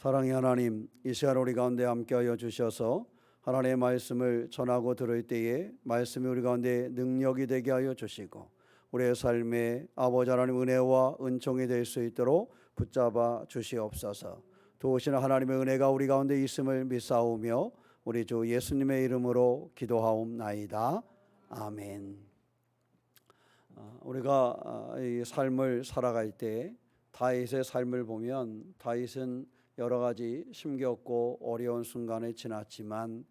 사랑의 하나님, 이 시간 우리 가운데 함께하여 주셔서 하나님의 말씀을 전하고 들을 때에 말씀이 우리 가운데 능력이 되게 하여 주시고 우리의 삶에 아버지 하나님 은혜와 은총이 될 수 있도록 붙잡아 주시옵소서. 도우시는 하나님의 은혜가 우리 가운데 있음을 믿사오며 우리 주 예수님의 이름으로 기도하옵나이다. 아멘. 우리가 이 삶을 살아갈 때 다윗의 삶을 보면 다윗은 여러 가지 힘겹고 어려운 순간을 지났지만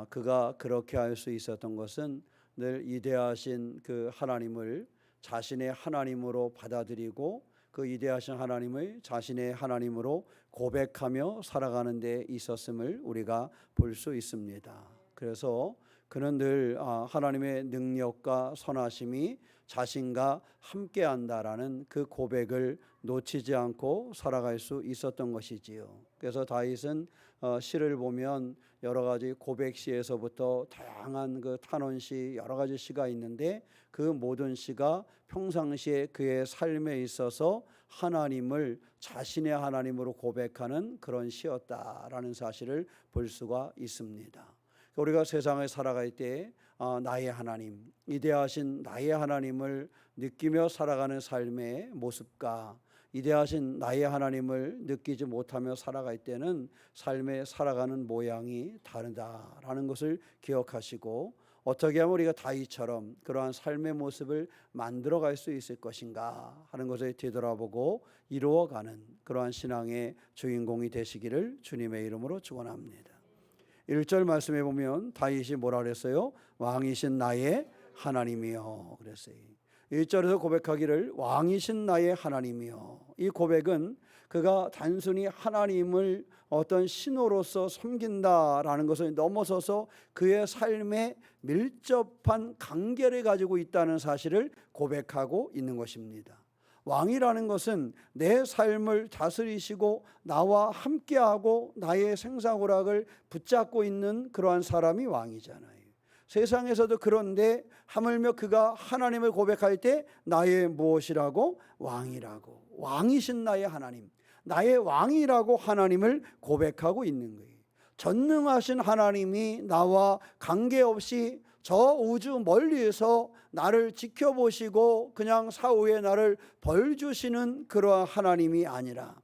그가 그렇게 할 수 있었던 것은 늘 위대하신 그 하나님을 자신의 하나님으로 받아들이고 그 위대하신 하나님을 자신의 하나님으로 고백하며 살아가는 데 있었음을 우리가 볼 수 있습니다. 그래서 그는 늘 하나님의 능력과 선하심이 자신과 함께한다라는 그 고백을 놓치지 않고 살아갈 수 있었던 것이지요. 그래서 다윗은 시를 보면 여러 가지 고백시에서부터 다양한 그 탄원시 여러 가지 시가 있는데 그 모든 시가 평상시에 그의 삶에 있어서 하나님을 자신의 하나님으로 고백하는 그런 시였다라는 사실을 볼 수가 있습니다. 우리가 세상을 살아갈 때 나의 하나님, 위대하신 나의 하나님을 느끼며 살아가는 삶의 모습과 위대하신 나의 하나님을 느끼지 못하며 살아갈 때는 삶에 살아가는 모양이 다르다라는 것을 기억하시고 어떻게 하면 우리가 다윗처럼 그러한 삶의 모습을 만들어갈 수 있을 것인가 하는 것을 되돌아보고 이루어가는 그러한 신앙의 주인공이 되시기를 주님의 이름으로 축원합니다. 1절 말씀에 보면 다윗이 뭐라 그랬어요? 왕이신 나의 하나님이여 그랬어요. 1절에서 고백하기를 왕이신 나의 하나님이여. 이 고백은 그가 단순히 하나님을 어떤 신호로서 섬긴다라는 것을 넘어서서 그의 삶에 밀접한 관계를 가지고 있다는 사실을 고백하고 있는 것입니다. 왕이라는 것은 내 삶을 다스리시고 나와 함께하고 나의 생사고락을 붙잡고 있는 그러한 사람이 왕이잖아요. 세상에서도 그런데 하물며 그가 하나님을 고백할 때 나의 무엇이라고? 왕이라고. 왕이신 나의 하나님, 나의 왕이라고 하나님을 고백하고 있는 거예요. 전능하신 하나님이 나와 관계없이 저 우주 멀리에서 나를 지켜보시고 그냥 사후에 나를 벌 주시는 그러한 하나님이 아니라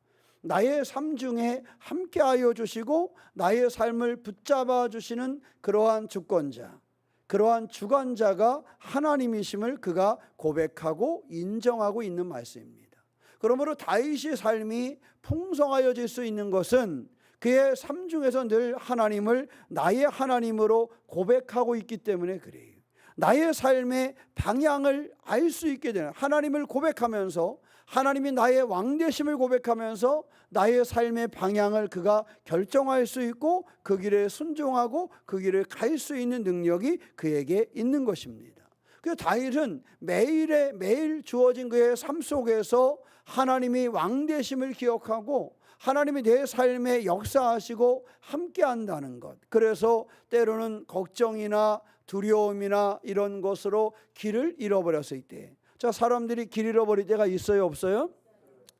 나의 삶 중에 함께하여 주시고 나의 삶을 붙잡아 주시는 그러한 주권자, 그러한 주관자가 하나님이심을 그가 고백하고 인정하고 있는 말씀입니다. 그러므로 다윗의 삶이 풍성하여질 수 있는 것은 그의 삶 중에서 늘 하나님을 나의 하나님으로 고백하고 있기 때문에 그래요. 나의 삶의 방향을 알 수 있게 되는, 하나님을 고백하면서 하나님이 나의 왕되심을 고백하면서 나의 삶의 방향을 그가 결정할 수 있고 그 길에 순종하고 그 길을 갈 수 있는 능력이 그에게 있는 것입니다. 그 다윗은 매일 주어진 그의 삶 속에서 하나님이 왕되심을 기억하고 하나님이 내 삶에 역사하시고 함께한다는 것, 그래서 때로는 걱정이나 두려움이나 이런 것으로 길을 잃어버렸을 때, 자, 사람들이 길 잃어버릴 때가 있어요, 없어요?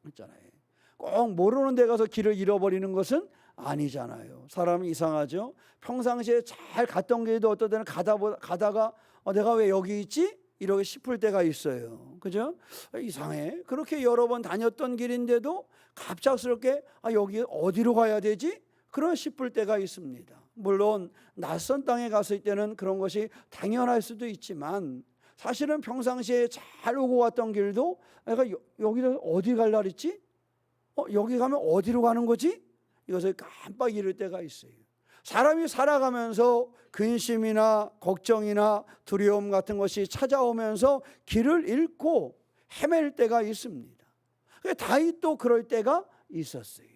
있잖아요. 꼭 모르는 데 가서 길을 잃어버리는 것은 아니잖아요. 사람이 이상하죠. 평상시에 잘 갔던 길도 어떤 때는 가다가 내가 왜 여기 있지? 이렇게 싶을 때가 있어요. 그죠? 이상해. 그렇게 여러 번 다녔던 길인데도 갑작스럽게 여기 어디로 가야 되지? 그런 싶을 때가 있습니다. 물론 낯선 땅에 갔을 때는 그런 것이 당연할 수도 있지만 사실은 평상시에 잘 오고 왔던 길도 내가 여기를 어디 갈라 그랬지? 여기 가면 어디로 가는 거지? 이것을 깜빡 잃을 때가 있어요. 사람이 살아가면서 근심이나 걱정이나 두려움 같은 것이 찾아오면서 길을 잃고 헤맬 때가 있습니다. 다윗도 그럴 때가 있었어요.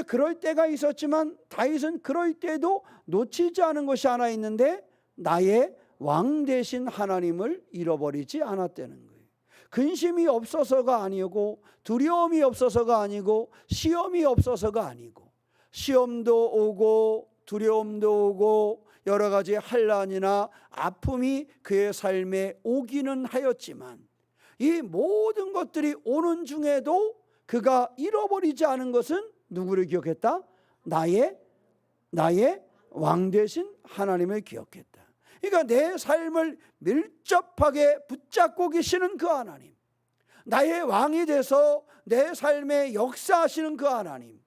그럴 때가 있었지만 다윗은 그럴 때도 놓치지 않은 것이 하나 있는데 나의 왕 되신 하나님을 잃어버리지 않았다는 거예요. 근심이 없어서가 아니고 두려움이 없어서가 아니고 시험이 없어서가 아니고 시험도 오고 두려움도 오고 여러 가지 환난이나 아픔이 그의 삶에 오기는 하였지만 이 모든 것들이 오는 중에도 그가 잃어버리지 않은 것은 누구를 기억했다? 나의 왕 되신 하나님을 기억했다. 그러니까 내 삶을 밀접하게 붙잡고 계시는 그 하나님, 나의 왕이 돼서 내 삶에 역사하시는 그 하나님.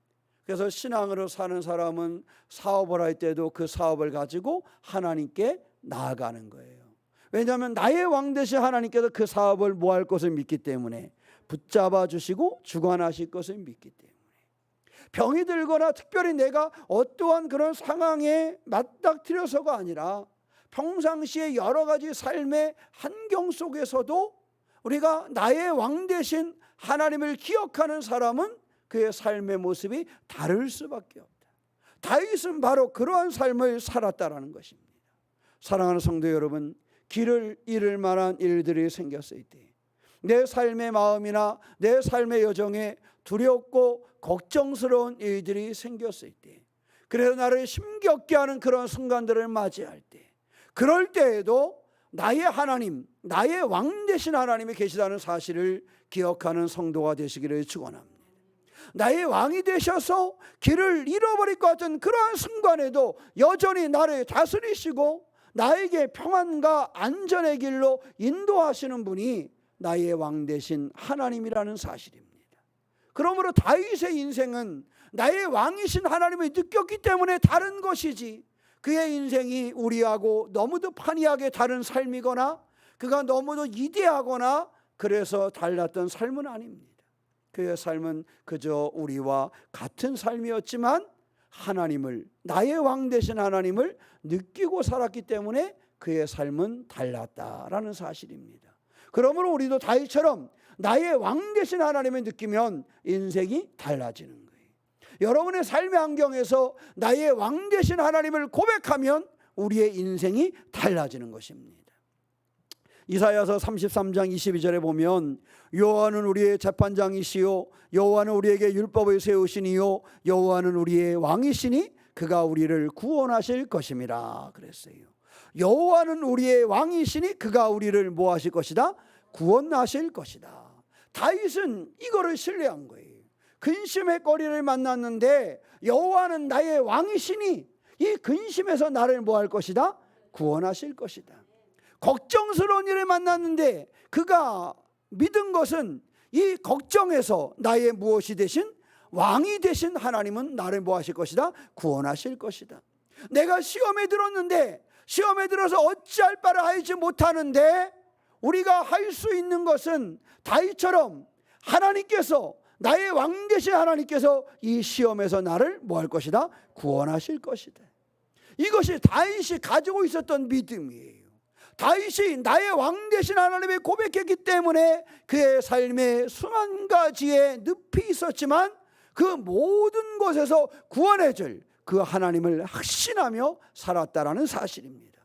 그래서 신앙으로 사는 사람은 사업을 할 때도 그 사업을 가지고 하나님께 나아가는 거예요. 왜냐하면 나의 왕 되신 하나님께서 그 사업을 뭐 할 것을 믿기 때문에, 붙잡아 주시고 주관하실 것을 믿기 때문에. 병이 들거나 특별히 내가 어떠한 그런 상황에 맞닥뜨려서가 아니라 평상시에 여러 가지 삶의 환경 속에서도 우리가 나의 왕 되신 하나님을 기억하는 사람은 그의 삶의 모습이 다를 수밖에 없다. 다윗은 바로 그러한 삶을 살았다라는 것입니다. 사랑하는 성도 여러분, 길을 잃을 만한 일들이 생겼을 때, 내 삶의 마음이나 내 삶의 여정에 두렵고 걱정스러운 일들이 생겼을 때, 그래서 나를 힘겹게 하는 그런 순간들을 맞이할 때, 그럴 때에도 나의 하나님, 나의 왕 되신 하나님이 계시다는 사실을 기억하는 성도가 되시기를 축원합니다. 나의 왕이 되셔서 길을 잃어버릴 것 같은 그러한 순간에도 여전히 나를 다스리시고 나에게 평안과 안전의 길로 인도하시는 분이 나의 왕 되신 하나님이라는 사실입니다. 그러므로 다윗의 인생은 나의 왕이신 하나님을 느꼈기 때문에 다른 것이지, 그의 인생이 우리하고 너무도 판이하게 다른 삶이거나 그가 너무도 이대하거나 그래서 달랐던 삶은 아닙니다. 그의 삶은 그저 우리와 같은 삶이었지만 하나님을, 나의 왕 되신 하나님을 느끼고 살았기 때문에 그의 삶은 달랐다라는 사실입니다. 그러므로 우리도 다윗처럼 나의 왕 되신 하나님을 느끼면 인생이 달라지는 거예요. 여러분의 삶의 환경에서 나의 왕 되신 하나님을 고백하면 우리의 인생이 달라지는 것입니다. 이사야서 33장 22절에 보면 여호와는 우리의 재판장이시요 여호와는 우리에게 율법을 세우시니요 여호와는 우리의 왕이시니 그가 우리를 구원하실 것임이라 그랬어요. 여호와는 우리의 왕이시니 그가 우리를 뭐 하실 것이다? 구원하실 것이다. 다윗은 이거를 신뢰한 거예요. 근심의 거리를 만났는데 여호와는 나의 왕이시니 이 근심에서 나를 뭐 할 것이다? 구원하실 것이다. 걱정스러운 일을 만났는데 그가 믿은 것은 이 걱정에서 나의 무엇이 되신 왕이 되신 하나님은 나를 뭐 하실 것이다? 구원하실 것이다. 내가 시험에 들었는데 시험에 들어서 어찌할 바를 알지 못하는데 우리가 할 수 있는 것은 다윗처럼 하나님께서, 나의 왕 되신 하나님께서 이 시험에서 나를 뭐 할 것이다? 구원하실 것이다. 이것이 다윗이 가지고 있었던 믿음이에요. 다윗이 나의 왕 되신 하나님을 고백했기 때문에 그의 삶에 수만 가지의 늪이 있었지만 그 모든 곳에서 구원해 줄 그 하나님을 확신하며 살았다라는 사실입니다.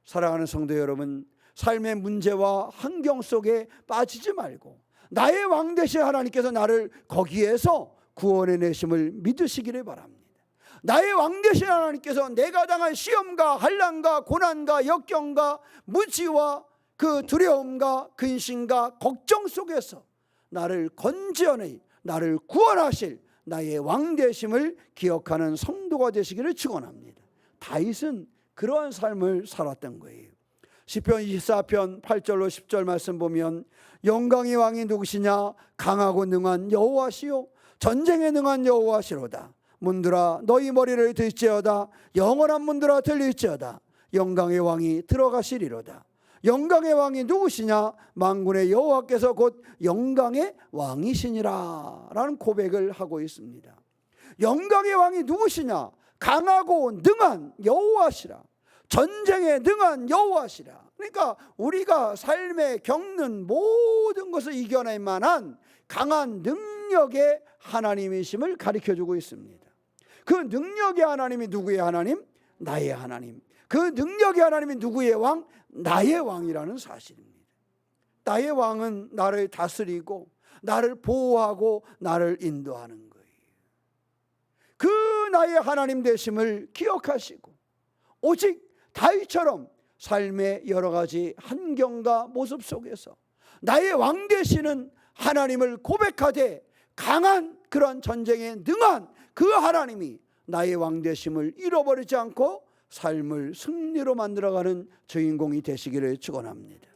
사랑하는 성도 여러분, 삶의 문제와 환경 속에 빠지지 말고 나의 왕 되신 하나님께서 나를 거기에서 구원해 내심을 믿으시기를 바랍니다. 나의 왕 되신 하나님께서 내가 당할 시험과 환난과 고난과 역경과 무지와 그 두려움과 근심과 걱정 속에서 나를 건져내 나를 구원하실 나의 왕 되심을 기억하는 성도가 되시기를 축원합니다. 다윗은 그러한 삶을 살았던 거예요. 시편 24편 8절로 10절 말씀 보면 영광의 왕이 누구시냐? 강하고 능한 여호와시요 전쟁에 능한 여호와시로다. 문들아 너희 머리를 들지어다. 영원한 문들아 들릴지어다. 영광의 왕이 들어가시리로다. 영광의 왕이 누구시냐? 만군의 여호와께서 곧 영광의 왕이시니라 라는 고백을 하고 있습니다. 영광의 왕이 누구시냐? 강하고 능한 여호와시라. 전쟁에 능한 여호와시라. 그러니까 우리가 삶에 겪는 모든 것을 이겨낼 만한 강한 능력의 하나님이심을 가르쳐주고 있습니다. 그 능력의 하나님이 누구의 하나님? 나의 하나님. 그 능력의 하나님이 누구의 왕? 나의 왕이라는 사실입니다. 나의 왕은 나를 다스리고 나를 보호하고 나를 인도하는 거예요. 그 나의 하나님 되심을 기억하시고 오직 다윗처럼 삶의 여러 가지 환경과 모습 속에서 나의 왕 되시는 하나님을 고백하되 강한 그런 전쟁에 능한 그 하나님이 나의 왕되심을 잃어버리지 않고 삶을 승리로 만들어가는 주인공이 되시기를 축원합니다.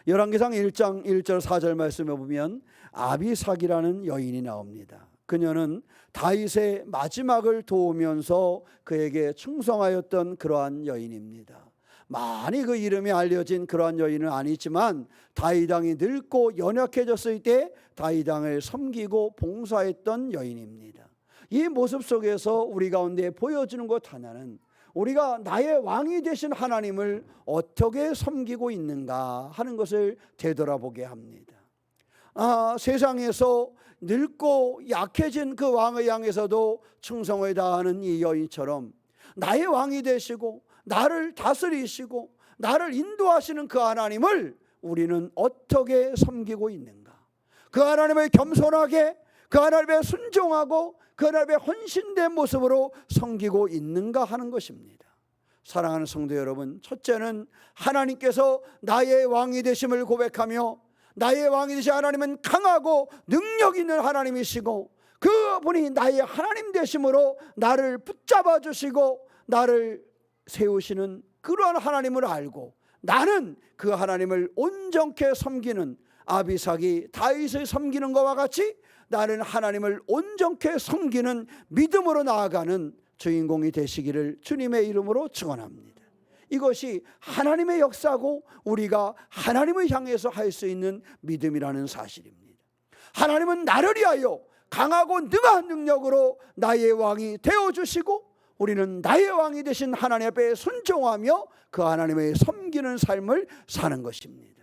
열왕기상 1장 1절 4절 말씀에 보면 아비삭이라는 여인이 나옵니다. 그녀는 다윗의 마지막을 도우면서 그에게 충성하였던 그러한 여인입니다. 많이 그 이름이 알려진 그러한 여인은 아니지만 다윗 왕이 늙고 연약해졌을 때 다윗 왕을 섬기고 봉사했던 여인입니다. 이 모습 속에서 우리 가운데 보여주는 것 하나는 우리가 나의 왕이 되신 하나님을 어떻게 섬기고 있는가 하는 것을 되돌아보게 합니다. 세상에서 늙고 약해진 그 왕을 향해서도 충성을 다하는 이 여인처럼 나의 왕이 되시고 나를 다스리시고 나를 인도하시는 그 하나님을 우리는 어떻게 섬기고 있는가? 그 하나님을 겸손하게, 그 하나님의 순종하고 그 하나님의 헌신된 모습으로 섬기고 있는가 하는 것입니다. 사랑하는 성도 여러분, 첫째는 하나님께서 나의 왕이 되심을 고백하며 나의 왕이 되신 하나님은 강하고 능력 있는 하나님이시고 그분이 나의 하나님 되심으로 나를 붙잡아 주시고 나를 세우시는 그러한 하나님을 알고 나는 그 하나님을 온전케 섬기는 아비삭이 다윗을 섬기는 것과 같이 나는 하나님을 온전케 섬기는 믿음으로 나아가는 주인공이 되시기를 주님의 이름으로 축원합니다. 이것이 하나님의 역사고 우리가 하나님을 향해서 할 수 있는 믿음이라는 사실입니다. 하나님은 나를 위하여 강하고 능한 능력으로 나의 왕이 되어주시고 우리는 나의 왕이 되신 하나님 앞에 순종하며 그 하나님을 섬기는 삶을 사는 것입니다.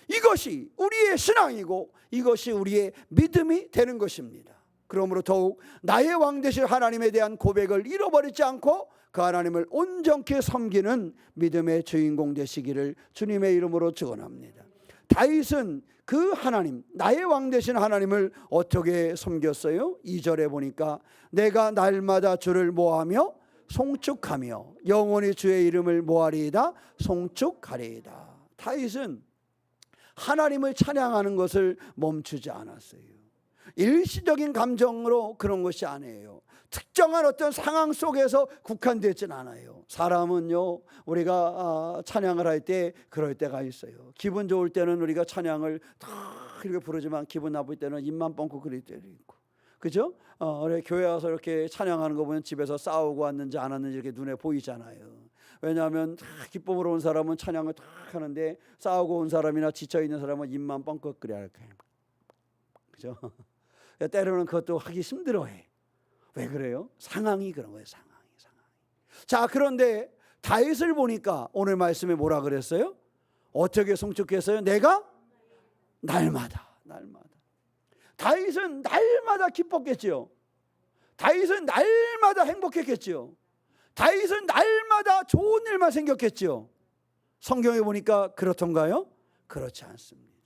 이것이 우리의 신앙이고 이것이 우리의 믿음이 되는 것입니다. 그러므로 더욱 나의 왕 되신 하나님에 대한 고백을 잃어버리지 않고 그 하나님을 온전케 섬기는 믿음의 주인공 되시기를 주님의 이름으로 축원합니다. 다윗은 그 하나님, 나의 왕 되신 하나님을 어떻게 섬겼어요? 2절에 보니까 내가 날마다 주를 모하며 송축하며 영원히 주의 이름을 모하리이다 송축하리이다. 다윗은 하나님을 찬양하는 것을 멈추지 않았어요. 일시적인 감정으로 그런 것이 아니에요. 특정한 어떤 상황 속에서 국한되진 않아요. 사람은요, 우리가 찬양을 할 때 그럴 때가 있어요. 기분 좋을 때는 우리가 찬양을 다 이렇게 부르지만 기분 나쁠 때는 입만 뻥긋 그릴 때도 있고, 그죠? 우리 교회 와서 이렇게 찬양하는 거 보면 집에서 싸우고 왔는지 안 왔는지 이렇게 눈에 보이잖아요. 왜냐하면 기쁨으로 온 사람은 찬양을 다 하는데 싸우고 온 사람이나 지쳐 있는 사람은 입만 뻥긋 그려야 할 거예요. 그죠? 때로는 그것도 하기 힘들어해. 왜 그래요? 상황이 그런 거예요. 상황이. 자, 그런데 다윗을 보니까 오늘 말씀에 뭐라 그랬어요? 어떻게 송축했어요? 내가 날마다. 다윗은 날마다 기뻤겠지요. 다윗은 날마다 행복했겠지요. 다윗은 날마다 좋은 일만 생겼겠지요. 성경에 보니까 그렇던가요? 그렇지 않습니다.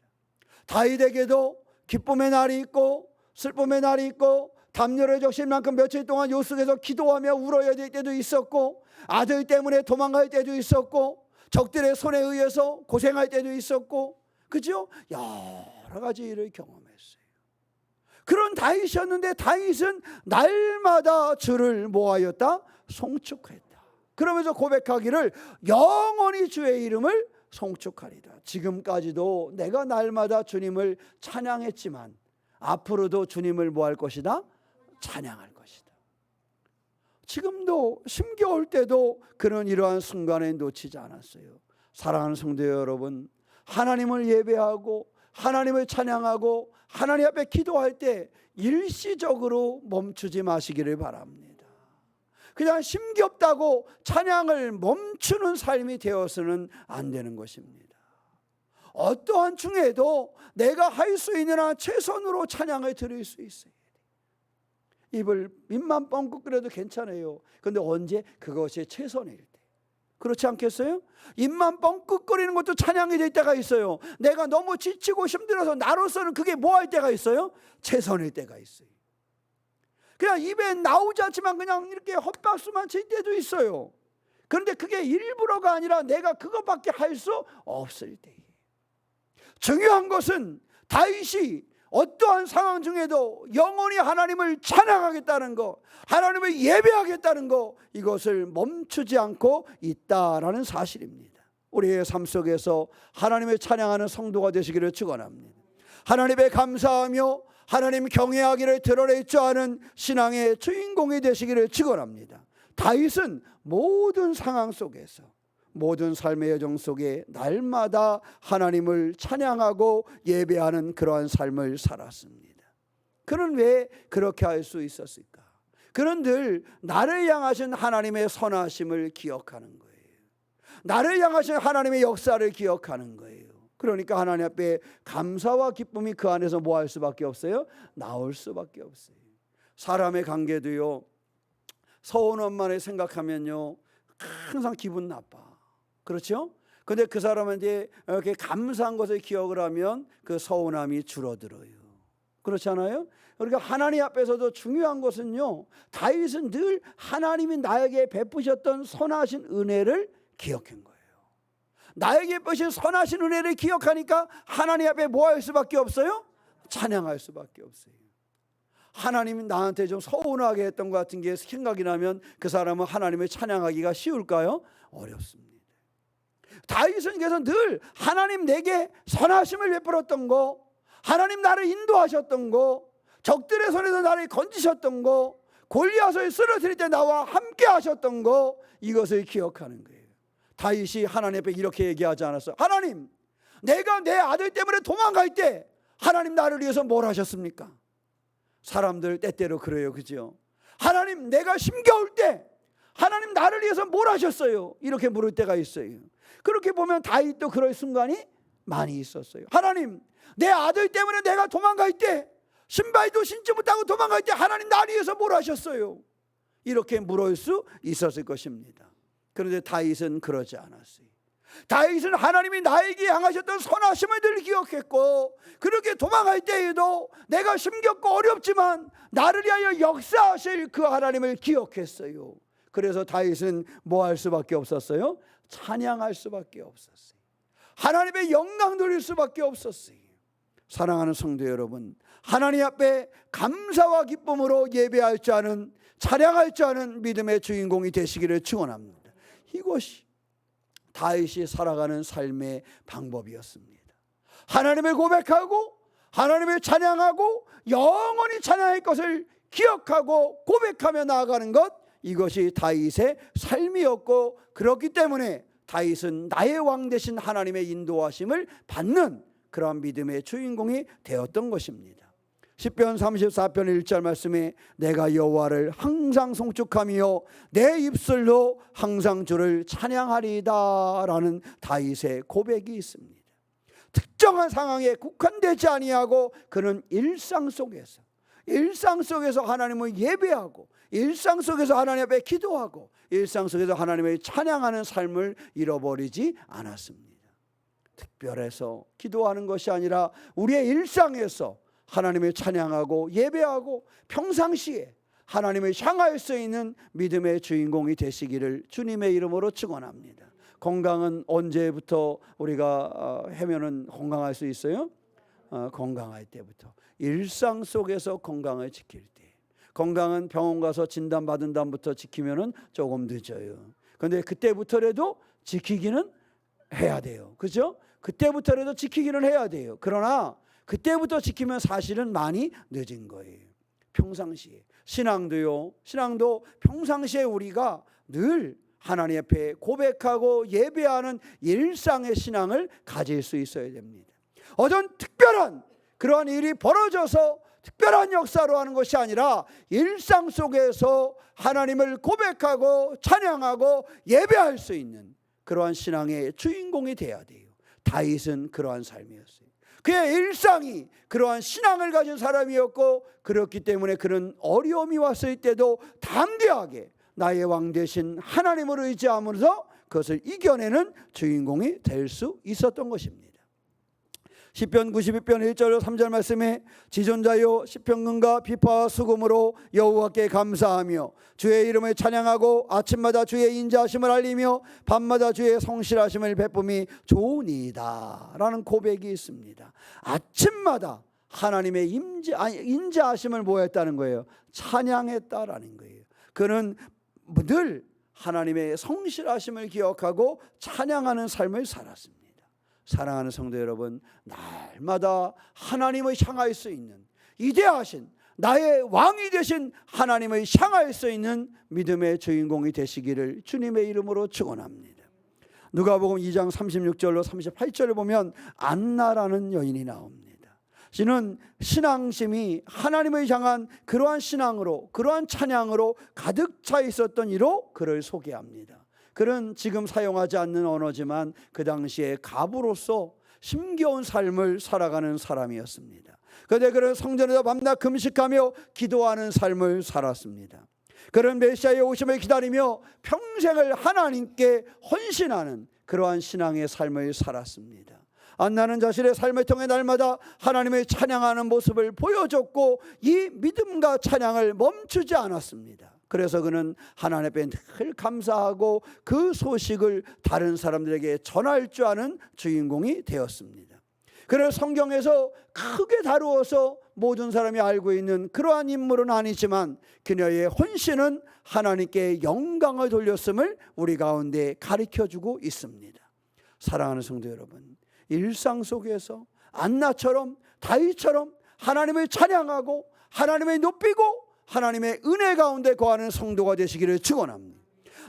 다윗에게도 기쁨의 날이 있고 슬픔의 날이 있고 담요를 적실 만큼 며칠 동안 요속에서 기도하며 울어야 될 때도 있었고 아들 때문에 도망갈 때도 있었고 적들의 손에 의해서 고생할 때도 있었고, 그죠? 여러 가지 일을 경험했어요. 그런 다윗이었는데 다윗은 날마다 주를 모하였다 송축했다. 그러면서 고백하기를 영원히 주의 이름을 송축하리다. 지금까지도 내가 날마다 주님을 찬양했지만 앞으로도 주님을 뭐 할 것이다? 찬양할 것이다. 지금도 힘겨울 때도 그런 이러한 순간에 놓치지 않았어요. 사랑하는 성도 여러분, 하나님을 예배하고 하나님을 찬양하고 하나님 앞에 기도할 때 일시적으로 멈추지 마시기를 바랍니다. 그냥 힘겹다고 찬양을 멈추는 삶이 되어서는 안 되는 것입니다. 어떠한 중에도 내가 할 수 있는 한 최선으로 찬양을 드릴 수 있어요. 입만 뻥긋 끓여도 괜찮아요. 그런데 언제? 그것이 최선일 때. 그렇지 않겠어요? 입만 뻥긋거리는 것도 찬양이 될 때가 있어요. 내가 너무 지치고 힘들어서 나로서는 그게 뭐 할 때가 있어요? 최선일 때가 있어요. 그냥 입에 나오지 않지만 그냥 이렇게 헛박수만 칠 때도 있어요. 그런데 그게 일부러가 아니라 내가 그것밖에 할 수 없을 때예요. 중요한 것은 다윗이 어떠한 상황 중에도 영원히 하나님을 찬양하겠다는 거, 하나님을 예배하겠다는 거, 이것을 멈추지 않고 있다라는 사실입니다. 우리의 삶 속에서 하나님을 찬양하는 성도가 되시기를 축원합니다. 하나님에 감사하며 하나님 경외하기를 드러낼 줄 아는 신앙의 주인공이 되시기를 축원합니다. 다윗은 모든 상황 속에서, 모든 삶의 여정 속에 날마다 하나님을 찬양하고 예배하는 그러한 삶을 살았습니다. 그는 왜 그렇게 할 수 있었을까? 그는 늘 나를 향하신 하나님의 선하심을 기억하는 거예요. 나를 향하신 하나님의 역사를 기억하는 거예요. 그러니까 하나님 앞에 감사와 기쁨이 그 안에서 뭐 할 수밖에 없어요? 나올 수밖에 없어요. 사람의 관계도요, 서운함만을 생각하면요 항상 기분 나빠. 그렇죠? 근데 그 사람한테 이렇게 감사한 것을 기억을 하면 그 서운함이 줄어들어요. 그렇잖아요? 그러니까 하나님 앞에서도 중요한 것은요, 다윗은 늘 하나님이 나에게 베푸셨던 선하신 은혜를 기억한 거예요. 나에게 베푸신 선하신 은혜를 기억하니까 하나님 앞에 뭐 할 수밖에 없어요? 찬양할 수밖에 없어요. 하나님이 나한테 좀 서운하게 했던 것 같은 게 생각이 나면 그 사람은 하나님을 찬양하기가 쉬울까요? 어렵습니다. 다윗은 그래서 늘 하나님 내게 선하심을 베풀었던 거, 하나님 나를 인도하셨던 거, 적들의 손에서 나를 건지셨던 거, 골리앗을 쓰러뜨릴 때 나와 함께 하셨던 거, 이것을 기억하는 거예요. 다윗이 하나님 앞에 이렇게 얘기하지 않았어. 하나님, 내가 내 아들 때문에 도망갈 때 하나님 나를 위해서 뭘 하셨습니까? 사람들 때때로 그래요, 그죠? 하나님, 내가 힘겨울 때 하나님 나를 위해서 뭘 하셨어요? 이렇게 물을 때가 있어요. 그렇게 보면 다윗도 그럴 순간이 많이 있었어요. 하나님, 내 아들 때문에 내가 도망갈 때, 신발도 신지 못하고 도망갈 때 하나님 나를 위해서 뭘 하셨어요? 이렇게 물을 수 있었을 것입니다. 그런데 다윗은 그러지 않았어요. 다윗은 하나님이 나에게 향하셨던 선하심을 늘 기억했고, 그렇게 도망갈 때에도 내가 힘겹고 어렵지만 나를 위하여 역사하실 그 하나님을 기억했어요. 그래서 다윗은 뭐 할 수밖에 없었어요? 찬양할 수밖에 없었어요. 하나님의 영광 돌릴 수밖에 없었어요. 사랑하는 성도 여러분, 하나님 앞에 감사와 기쁨으로 예배할 줄 아는, 찬양할 줄 아는 믿음의 주인공이 되시기를 축원합니다. 이것이 다윗이 살아가는 삶의 방법이었습니다. 하나님을 고백하고 하나님을 찬양하고 영원히 찬양할 것을 기억하고 고백하며 나아가는 것, 이것이 다윗의 삶이었고, 그렇기 때문에 다윗은 나의 왕 되신 하나님의 인도하심을 받는 그러한 믿음의 주인공이 되었던 것입니다. 시편 34편 1절 말씀에 내가 여호와를 항상 송축하며 내 입술로 항상 주를 찬양하리이다 라는 다윗의 고백이 있습니다. 특정한 상황에 국한되지 아니하고 그는 일상 속에서 하나님을 예배하고, 일상 속에서 하나님 앞에 기도하고, 일상 속에서 하나님을 찬양하는 삶을 잃어버리지 않았습니다. 특별해서 기도하는 것이 아니라 우리의 일상에서 하나님을 찬양하고 예배하고 평상시에 하나님을 향할 수 있는 믿음의 주인공이 되시기를 주님의 이름으로 축원합니다. 건강은 언제부터 우리가 하면은 건강할 수 있어요? 건강할 때부터. 일상 속에서 건강을 지킬 때. 건강은 병원 가서 진단받은 다음부터 지키면은 조금 늦어요. 그런데 그때부터라도 지키기는 해야 돼요. 그죠? 그때부터라도 지키기는 해야 돼요. 그러나 그때부터 지키면 사실은 많이 늦은 거예요. 평상시에. 신앙도요. 신앙도 평상시에 우리가 늘 하나님 앞에 고백하고 예배하는 일상의 신앙을 가질 수 있어야 됩니다. 어떤 특별한 그러한 일이 벌어져서 특별한 역사로 하는 것이 아니라 일상 속에서 하나님을 고백하고 찬양하고 예배할 수 있는 그러한 신앙의 주인공이 돼야 돼요. 다윗은 그러한 삶이었어요. 그의 일상이 그러한 신앙을 가진 사람이었고, 그렇기 때문에 그는 어려움이 왔을 때도 담대하게 나의 왕 되신 하나님을 의지하면서 그것을 이겨내는 주인공이 될 수 있었던 것입니다. 시편 92편 1절 3절 말씀에 지존자여 시편금과 비파와 수금으로 여호와께 감사하며 주의 이름을 찬양하고 아침마다 주의 인자하심을 알리며 밤마다 주의 성실하심을 베품이 좋으니이다 라는 고백이 있습니다. 아침마다 하나님의 인자하심을 뭐 했다는 거예요? 찬양했다라는 거예요. 그는 늘 하나님의 성실하심을 기억하고 찬양하는 삶을 살았습니다. 사랑하는 성도 여러분, 날마다 하나님을 향할 수 있는 위대하신 나의 왕이 되신 하나님을 향할 수 있는 믿음의 주인공이 되시기를 주님의 이름으로 축원합니다. 누가복음 2장 36절로 38절을 보면 안나라는 여인이 나옵니다. 저는 신앙심이 하나님을 향한 그러한 신앙으로, 그러한 찬양으로 가득 차 있었던 이로 그를 소개합니다. 그는 지금 사용하지 않는 언어지만 그 당시에 가부로서 힘겨운 삶을 살아가는 사람이었습니다. 그런데 그는 성전에서 밤낮 금식하며 기도하는 삶을 살았습니다. 그는 메시아의 오심을 기다리며 평생을 하나님께 헌신하는 그러한 신앙의 삶을 살았습니다. 안나는 자신의 삶을 통해 날마다 하나님을 찬양하는 모습을 보여줬고 이 믿음과 찬양을 멈추지 않았습니다. 그래서 그는 하나님 앞에 늘 감사하고 그 소식을 다른 사람들에게 전할 줄 아는 주인공이 되었습니다. 그를 성경에서 크게 다루어서 모든 사람이 알고 있는 그러한 인물은 아니지만 그녀의 헌신은 하나님께 영광을 돌렸음을 우리 가운데 가르쳐주고 있습니다. 사랑하는 성도 여러분, 일상 속에서 안나처럼 다윗처럼 하나님을 찬양하고 하나님을 높이고 하나님의 은혜 가운데 거하는 성도가 되시기를 축원합니다.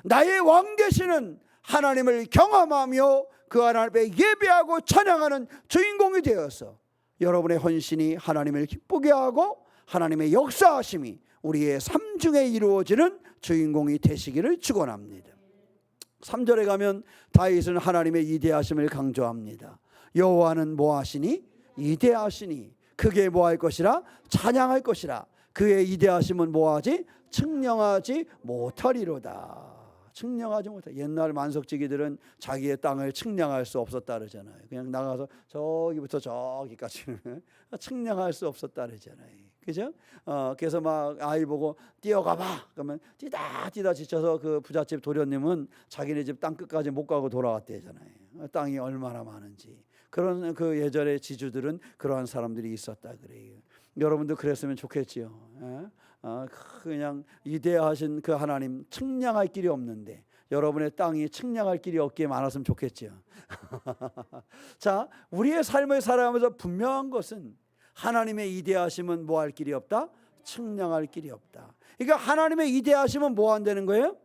나의 왕 되시는 하나님을 경험하며 그 하나님 앞에 예배하고 찬양하는 주인공이 되어서 여러분의 헌신이 하나님을 기쁘게 하고 하나님의 역사하심이 우리의 삶 중에 이루어지는 주인공이 되시기를 축원합니다. 3절에 가면 다윗은 하나님의 위대하심을 강조합니다. 여호와는 뭐하시니? 위대하시니 크게 뭐할 것이라? 찬양할 것이라. 그의 위대하심은 뭐하지? 측량하지 못하리로다. 측량하지 못해. 옛날 만석지기들은 자기의 땅을 측량할 수 없었다 그러잖아요. 그냥 나가서 저기부터 저기까지 측량할 수 없었다 그러잖아요. 그죠? 그래서 막 아이 보고 뛰어가봐 그러면 뛰다 지쳐서 그 부잣집 도련님은 자기네 집 땅 끝까지 못 가고 돌아왔대잖아요. 땅이 얼마나 많은지. 그런 그 예전의 지주들은 그러한 사람들이 있었다 그래요. 여러분도 그랬으면 좋겠지요. 그냥 위대하신 그 하나님 측량할 길이 없는데 여러분의 땅이 측량할 길이 없기에 많았으면 좋겠지요. 자, 우리의 삶을 살아가면서 분명한 것은 하나님의 위대하심은 뭐 할 길이 없다? 측량할 길이 없다. 그러니까 하나님의 위대하심은 뭐 한다는 거예요?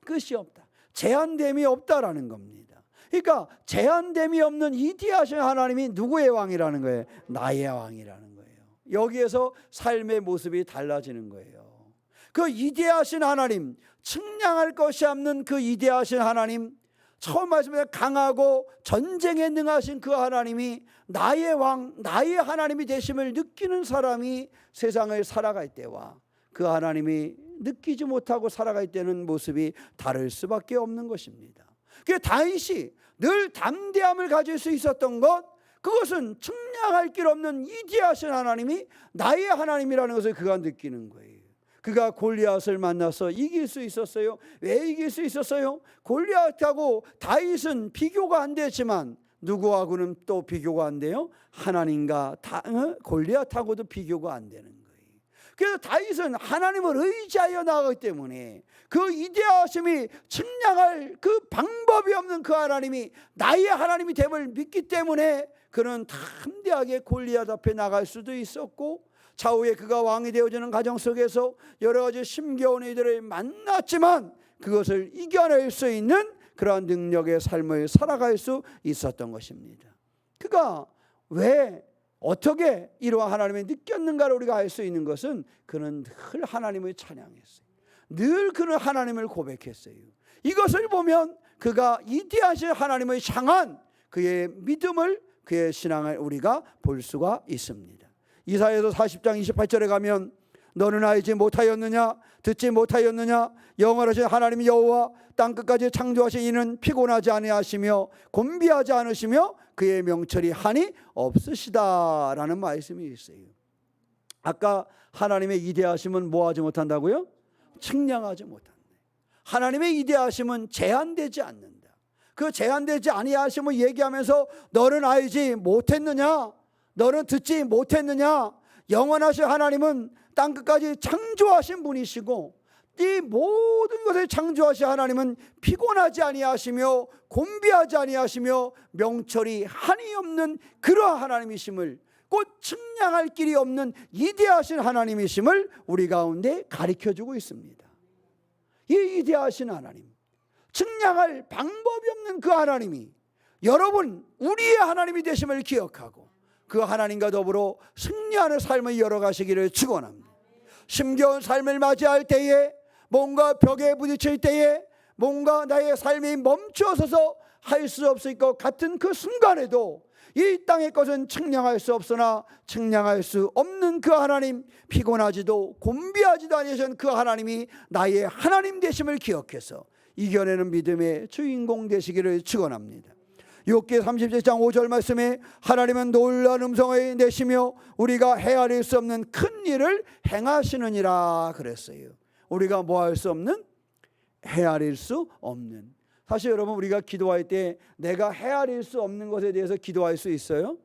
끝이 없다. 제한됨이 없다라는 겁니다. 그러니까 제한됨이 없는 위대하신 하나님이 누구의 왕이라는 거예요? 나의 왕이라는 거예요. 여기에서 삶의 모습이 달라지는 거예요. 그 위대하신 하나님, 측량할 것이 없는 그 위대하신 하나님, 처음 말씀에 강하고 전쟁에 능하신 그 하나님이 나의 왕, 나의 하나님이 되심을 느끼는 사람이 세상을 살아갈 때와 그 하나님이 느끼지 못하고 살아갈 때는 모습이 다를 수밖에 없는 것입니다. 그 다윗이 늘 담대함을 가질 수 있었던 것, 그것은 측량할 길 없는 위대하신 하나님이 나의 하나님이라는 것을 그가 느끼는 거예요. 그가 골리앗을 만나서 이길 수 있었어요. 왜 이길 수 있었어요? 골리앗하고 다윗은 비교가 안 되지만 누구하고는 또 비교가 안 돼요? 하나님과 골리앗하고도 비교가 안 되는 거예요. 그래서 다윗은 하나님을 의지하여 나가기 때문에 그 위대하심이 측량할 그 방법이 없는 그 하나님이 나의 하나님이 됨을 믿기 때문에 그는 담대하게 골리앗 앞에 나갈 수도 있었고, 차후에 그가 왕이 되어지는 과정 속에서 여러 가지 힘겨운 이들을 만났지만 그것을 이겨낼 수 있는 그러한 능력의 삶을 살아갈 수 있었던 것입니다. 그가 왜 어떻게 이러한 하나님을 느꼈는가를 우리가 알 수 있는 것은 그는 늘 하나님을 찬양했어요. 늘 그는 하나님을 고백했어요. 이것을 보면 그가 위대하신 하나님을 향한 그의 믿음을, 그의 신앙을 우리가 볼 수가 있습니다. 이사야서 40장 28절에 가면 너는 알지 못하였느냐, 듣지 못하였느냐, 영원하신 하나님 여호와 땅끝까지 창조하신 이는 피곤하지 아니하시며 곤비하지 않으시며 그의 명철이 한이 없으시다라는 말씀이 있어요. 아까 하나님의 위대하심은 뭐하지 못한다고요? 측량하지 못한다. 하나님의 위대하심은 제한되지 않는다. 그 제한되지 아니하심을 얘기하면서 너는 알지 못했느냐, 너는 듣지 못했느냐? 영원하신 하나님은 땅끝까지 창조하신 분이시고 이 모든 것을 창조하신 하나님은 피곤하지 아니하시며 곤비하지 아니하시며 명철이 한이 없는 그러한 하나님이심을, 곧 측량할 길이 없는 위대하신 하나님이심을 우리 가운데 가르쳐주고 있습니다. 이 위대하신 하나님, 측량할 방법이 없는 그 하나님이 여러분 우리의 하나님이 되심을 기억하고 그 하나님과 더불어 승리하는 삶을 열어가시기를 축원합니다. 힘겨운 삶을 맞이할 때에, 뭔가 벽에 부딪힐 때에, 뭔가 나의 삶이 멈추어서서 할 수 없을 것 같은 그 순간에도 이 땅의 것은 측량할 수 없으나 측량할 수 없는 그 하나님, 피곤하지도 곤비하지도 아니하신 그 하나님이 나의 하나님 되심을 기억해서 이겨내는 믿음의 주인공 되시기를 축원합니다. 욥기 37장 5절 말씀에 하나님은 놀라운 음성을 내시며 우리가 헤아릴 수 없는 큰 일을 행하시느니라 그랬어요. 우리가 뭐 할 수 없는? 헤아릴 수 없는. 사실 여러분 우리가 기도할 때 내가 헤아릴 수 없는 것에 대해서 기도할 수 있어요?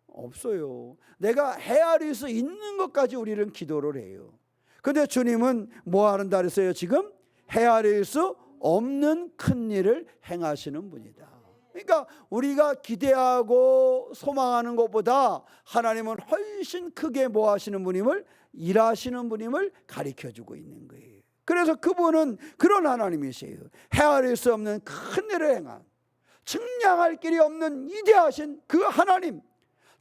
없어요. 내가 헤아릴 수 있는 것까지 우리는 기도를 해요. 근데 주님은 뭐 하는다 그랬어요? 지금 헤아릴 수 없는 큰 일을 행하시는 분이다. 그러니까 우리가 기대하고 소망하는 것보다 하나님은 훨씬 크게 뭐 하시는 분임을, 일하시는 분임을 가르쳐주고 있는 거예요. 그래서 그분은 그런 하나님이세요. 헤아릴 수 없는 큰 일을 행한, 측량할 길이 없는 위대하신 그 하나님,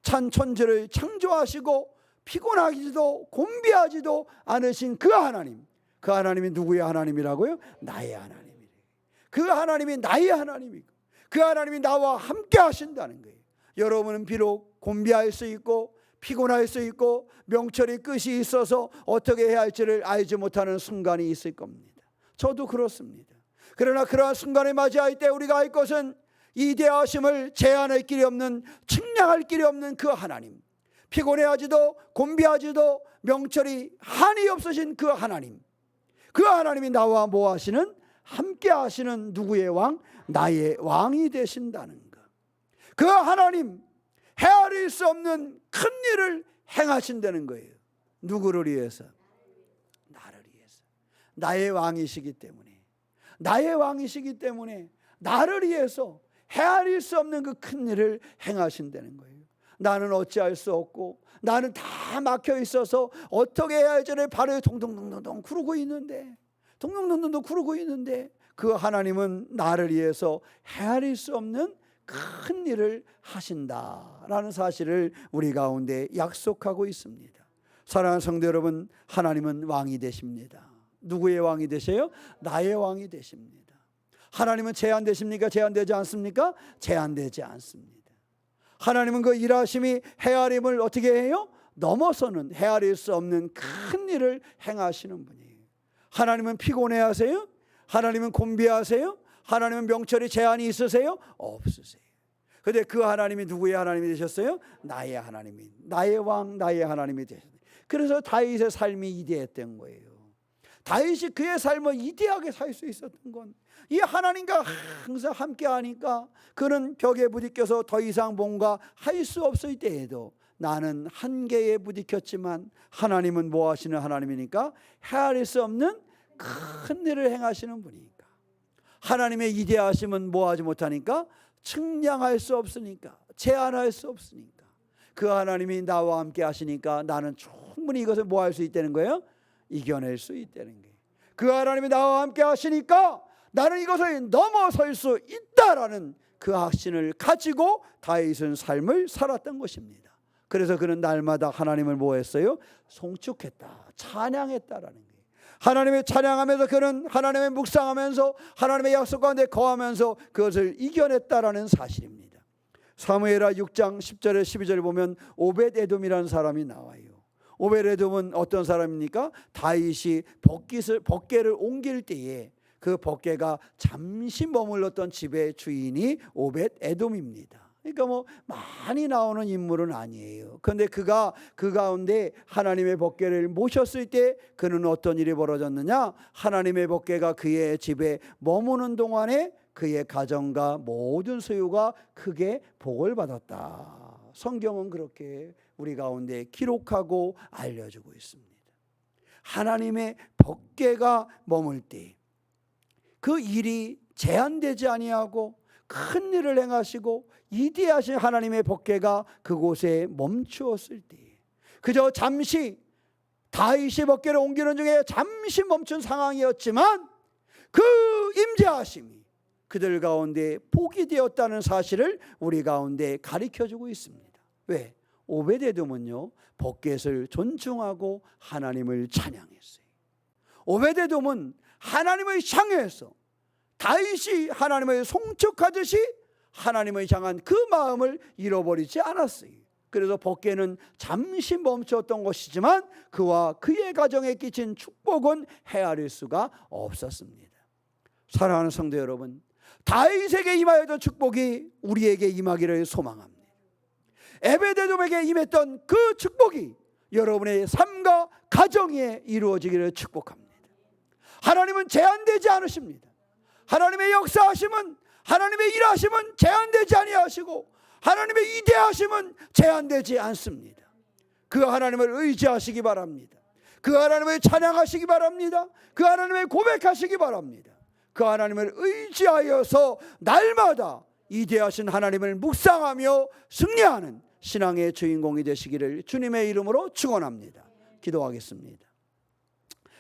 찬천지를 창조하시고 피곤하지도 곤비하지도 않으신 그 하나님, 그 하나님이 누구의 하나님이라고요? 나의 하나님이래요. 그 하나님이 나의 하나님이고 그 하나님이 나와 함께 하신다는 거예요. 여러분은 비록 곤비할 수 있고 피곤할 수 있고 명철이 끝이 있어서 어떻게 해야 할지를 알지 못하는 순간이 있을 겁니다. 저도 그렇습니다. 그러나 그러한 순간을 맞이할 때 우리가 알 것은 이대하심을 제한할 길이 없는, 측량할 길이 없는 그 하나님, 피곤해하지도 곤비하지도 명철이 한이 없으신 그 하나님, 그 하나님이 나와 뭐 하시는? 함께 하시는 누구의 왕? 나의 왕이 되신다는 것. 그 하나님, 헤아릴 수 없는 큰 일을 행하신다는 거예요. 누구를 위해서? 나를 위해서. 나의 왕이시기 때문에, 나의 왕이시기 때문에 나를 위해서 헤아릴 수 없는 그 큰 일을 행하신다는 거예요. 나는 어찌할 수 없고 나는 다 막혀 있어서 어떻게 해야 할지를 발을 동동동동 구르고 있는데, 동동동동 구르고 있는데 그 하나님은 나를 위해서 헤아릴 수 없는 큰 일을 하신다라는 사실을 우리 가운데 약속하고 있습니다. 사랑하는 성도 여러분, 하나님은 왕이 되십니다. 누구의 왕이 되세요? 나의 왕이 되십니다. 하나님은 제한되십니까? 제한되지 않습니까? 제한되지 않습니다. 하나님은 그 일하심이 헤아림을 어떻게 해요? 넘어서는, 헤아릴 수 없는 큰 일을 행하시는 분이에요. 하나님은 피곤해하세요? 하나님은 곤비하세요? 하나님은 명철이 제한이 있으세요? 없으세요. 그런데 그 하나님이 누구의 하나님이 되셨어요? 나의 하나님이, 나의 왕, 나의 하나님이 되셨어요. 그래서 다윗의 삶이 이대했던 거예요. 다윗이 그의 삶을 이대하게 살 수 있었던 건 이 하나님과 항상 함께 하니까 그는 벽에 부딪혀서 더 이상 뭔가 할 수 없을 때에도 나는 한계에 부딪혔지만 하나님은 뭐 하시는 하나님이니까 헤아릴 수 없는 큰 일을 행하시는 분이니까, 하나님의 이대하심은 뭐 하지 못하니까, 측량할 수 없으니까, 제한할 수 없으니까 그 하나님이 나와 함께 하시니까 나는 충분히 이것을 뭐 할 수 있다는 거예요? 이겨낼 수 있다는 거예요. 그 하나님이 나와 함께 하시니까 나는 이것을 넘어설 수 있다라는 그 확신을 가지고 다윗은 삶을 살았던 것입니다. 그래서 그는 날마다 하나님을 뭐 했어요? 송축했다, 찬양했다라는 거예요. 하나님의 찬양하면서 그는 하나님의 묵상하면서 하나님의 약속 가운데 거하면서 그것을 이겨냈다라는 사실입니다. 사무엘하 6장 10절에 12절에 보면 오벳 에돔이라는 사람이 나와요. 오벳 에돔은 어떤 사람입니까? 다윗이 벗개를 옮길 때에 그 벗개가 잠시 머물렀던 집의 주인이 오벳 에돔입니다. 그러니까 뭐 많이 나오는 인물은 아니에요. 그런데 그가 그 가운데 하나님의 벗개를 모셨을 때 그는 어떤 일이 벌어졌느냐? 하나님의 벗개가 그의 집에 머무는 동안에 그의 가정과 모든 소유가 크게 복을 받았다. 성경은 그렇게 우리 가운데 기록하고 알려주고 있습니다. 하나님의 법궤가 머물 때 그 일이 제한되지 아니하고 큰 일을 행하시고 이대하신 하나님의 법궤가 그곳에 멈추었을 때, 그저 잠시 다윗의 법궤를 옮기는 중에 잠시 멈춘 상황이었지만 그 임재하심이 그들 가운데 복이 되었다는 사실을 우리 가운데 가르쳐주고 있습니다. 왜? 오베데돔은요, 법궤를 존중하고 하나님을 찬양했어요. 오베데돔은 하나님을 향해서 다윗이 하나님을 송축하듯이 하나님을 향한 그 마음을 잃어버리지 않았어요. 그래서 법궤는 잠시 멈췄던 것이지만 그와 그의 가정에 끼친 축복은 헤아릴 수가 없었습니다. 사랑하는 성도 여러분, 다윗에게 임하였던 축복이 우리에게 임하기를 소망합니다. 에베데돔에게 임했던 그 축복이 여러분의 삶과 가정에 이루어지기를 축복합니다. 하나님은 제한되지 않으십니다. 하나님의 역사하심은, 하나님의 일하심은 제한되지 아니하시고 하나님의 이대하심은 제한되지 않습니다. 그 하나님을 의지하시기 바랍니다. 그 하나님을 찬양하시기 바랍니다. 그 하나님을 고백하시기 바랍니다. 그 하나님을 의지하여서 날마다 이대하신 하나님을 묵상하며 승리하는 신앙의 주인공이 되시기를 주님의 이름으로 축원합니다. 기도하겠습니다.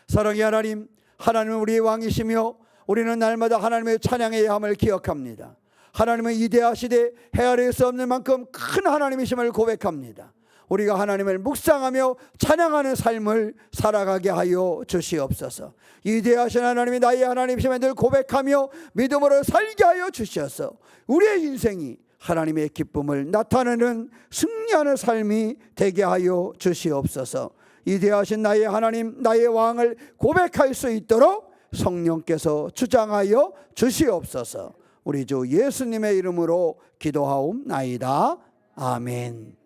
사랑의 하나님, 하나님은 우리의 왕이시며 우리는 날마다 하나님의 찬양해야 함을 기억합니다. 하나님은 이대하시되 헤아릴 수 없는 만큼 큰 하나님이심을 고백합니다. 우리가 하나님을 묵상하며 찬양하는 삶을 살아가게 하여 주시옵소서. 이대하신 하나님이 나의 하나님이심을 늘 고백하며 믿음으로 살게 하여 주시옵소서. 우리의 인생이 하나님의 기쁨을 나타내는 승리하는 삶이 되게 하여 주시옵소서. 이대하신 나의 하나님, 나의 왕을 고백할 수 있도록 성령께서 주장하여 주시옵소서. 우리 주 예수님의 이름으로 기도하옵나이다. 아멘.